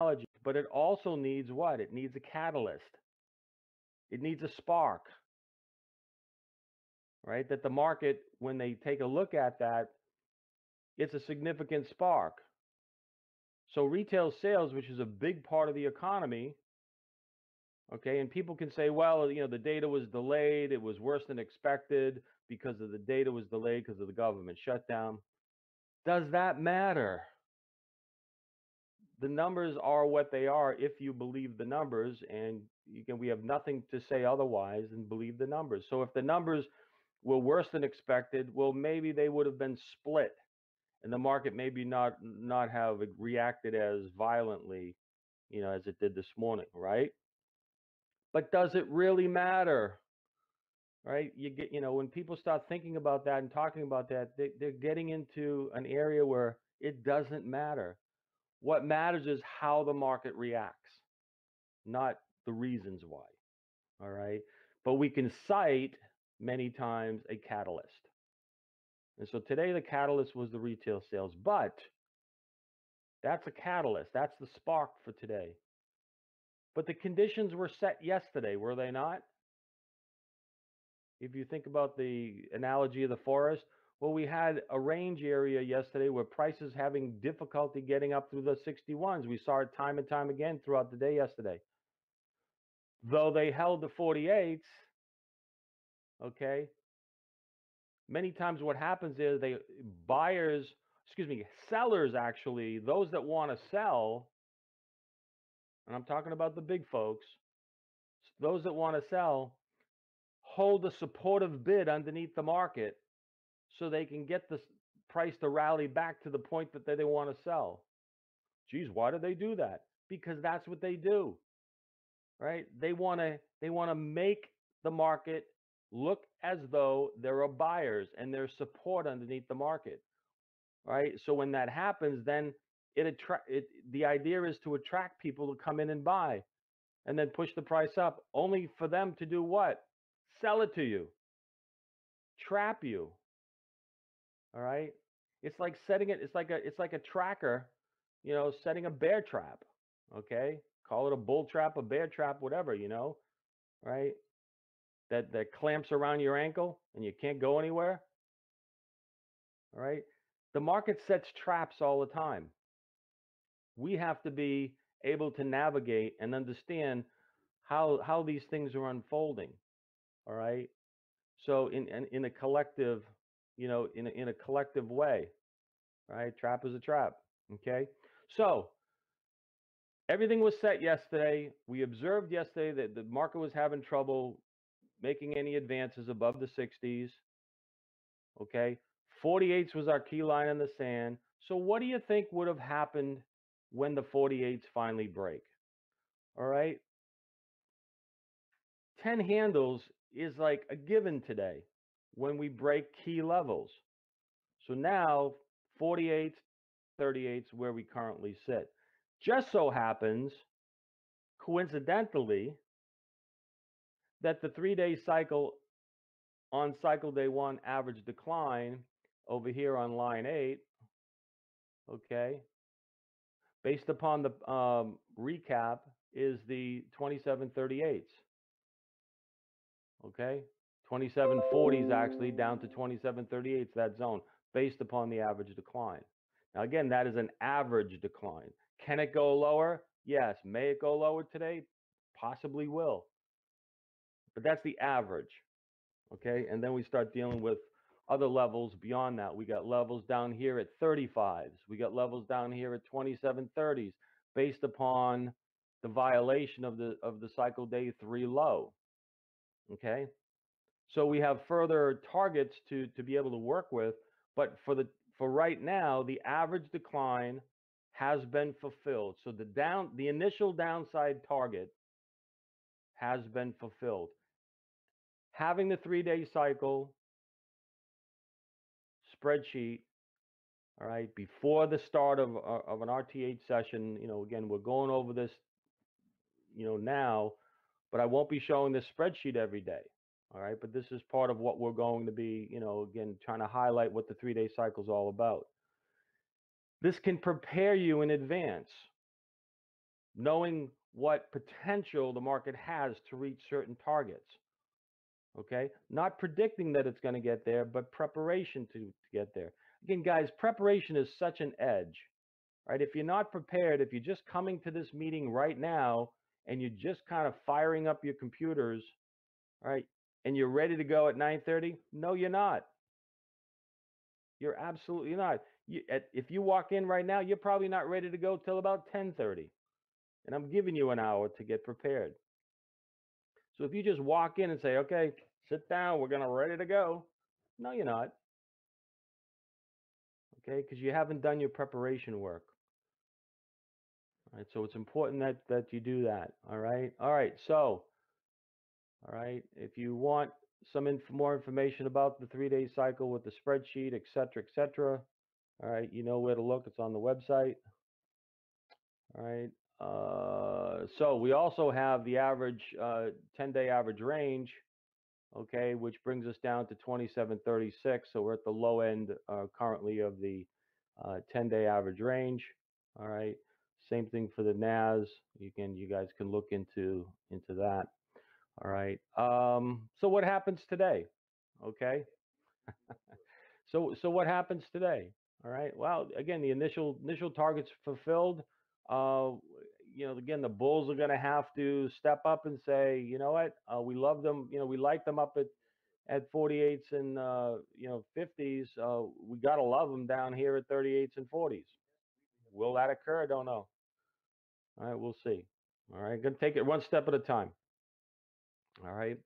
analogy, but it also needs what? It needs a catalyst. It needs a spark, right? That the market, when they take a look at that, it's a significant spark. So retail sales, which is a big part of the economy, okay, and people can say, well, the data was delayed, it was worse than expected because of the data was delayed because of the government shutdown. Does that matter? The numbers are what they are if you believe the numbers, and we have nothing to say otherwise than believe the numbers. So if the numbers were worse than expected, well, maybe they would have been split, and the market maybe not have reacted as violently, as it did this morning, right? But does it really matter? Right? When people start thinking about that and talking about that, they're getting into an area where it doesn't matter. What matters is how the market reacts, not the reasons why. All right. But we can cite many times a catalyst. And so today the catalyst was the retail sales, but that's a catalyst. That's the spark for today. But the conditions were set yesterday, were they not? If you think about the analogy of the forest, well, we had a range area yesterday where prices having difficulty getting up through the 61s. We saw it time and time again throughout the day yesterday. Though they held the 48s, okay, many times what happens is sellers actually, those that want to sell, and I'm talking about the big folks, those that want to sell, hold a supportive bid underneath the market so they can get the price to rally back to the point that they want to sell. Geez, why do they do that? Because that's what they do, right? They want to make the market look as though there are buyers and there's support underneath the market, right? So when that happens, then the idea is to attract people to come in and buy, and then push the price up, only for them to do what? Sell it to you, trap you. All right. It's like setting it. It's like a tracker, setting a bear trap. Okay. Call it a bull trap, a bear trap, whatever, right? That clamps around your ankle and you can't go anywhere. All right. The market sets traps all the time. We have to be able to navigate and understand how these things are unfolding. All right. So in a collective, in a collective way. Right? Trap is a trap. Okay. So everything was set yesterday. We observed yesterday that the market was having trouble making any advances above the 60s. Okay. 48s was our key line in the sand. So what do you think would have happened when the 48s finally break? All right. 10 handles is like a given today when we break key levels. So now 48s, 38s where we currently sit. Just so happens, coincidentally, that the 3-day cycle on cycle day 1 average decline over here on line 8, okay, based upon the recap, is the 2738s, okay, 2740s actually down to 2738s, that zone, based upon the average decline. Now again, that is an average decline. Can it go lower? Yes. May it go lower today? Possibly will. But that's the average. Okay. And then we start dealing with other levels beyond that. We got levels down here at 35s. We got levels down here at 2730s based upon the violation of the cycle day 3 low. Okay. So we have further targets to be able to work with, but for right now, the average decline has been fulfilled. So the initial downside target has been fulfilled. Having the 3-day cycle spreadsheet, all right, before the start of an RTH session, again, we're going over this, now, but I won't be showing this spreadsheet every day. All right, but this is part of what we're going to be, again, trying to highlight what the 3-day cycle is all about. This can prepare you in advance. knowing what potential the market has to reach certain targets. Okay, not predicting that it's going to get there, but preparation to get there. Again, guys, preparation is such an edge, right? If you're not prepared, if you're just coming to this meeting right now and you're just kind of firing up your computers, right, and you're ready to go at 9:30, no, you're not. You're absolutely not. If you walk in right now, you're probably not ready to go till about 10:30, and I'm giving you an hour to get prepared. So if you just walk in and say, "Okay, sit down, we're gonna ready to go," no, you're not. Okay, because you haven't done your preparation work. All right, so it's important that you do that. All right, all right. So, all right, if you want some more information about the 3-day cycle with the spreadsheet, et cetera, et cetera, all right, you know where to look. It's on the website. All right. So we also have the average 10-day average range, okay, which brings us down to 2736. So we're at the low end currently of the 10-day average range. All right. Same thing for the NAS. You guys can look into that. All right. So what happens today? Okay. So what happens today? All right. Well, again, the initial targets fulfilled. Uh, again, the Bulls are going to have to step up and say, you know what, we love them. We like them up at 48s and 50s. We got to love them down here at 38s and 40s. Will that occur? I don't know. All right, we'll see. All right, going to take it one step at a time. All right.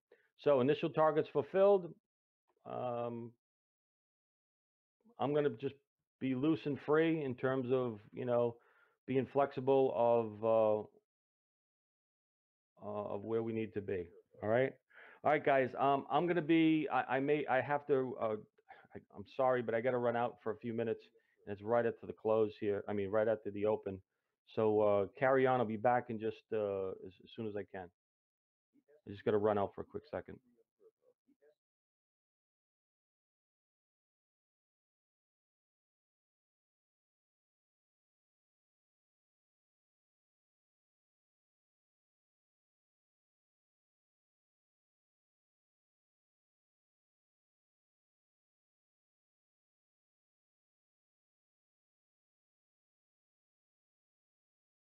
So initial targets fulfilled. Um, I'm going to just be loose and free in terms of being flexible of where we need to be. All right, guys. I'm going to be. I have to. I'm sorry, but I got to run out for a few minutes, and it's right after the close here. I mean, right after the open. So carry on. I'll be back in just as soon as I can. I just got to run out for a quick second.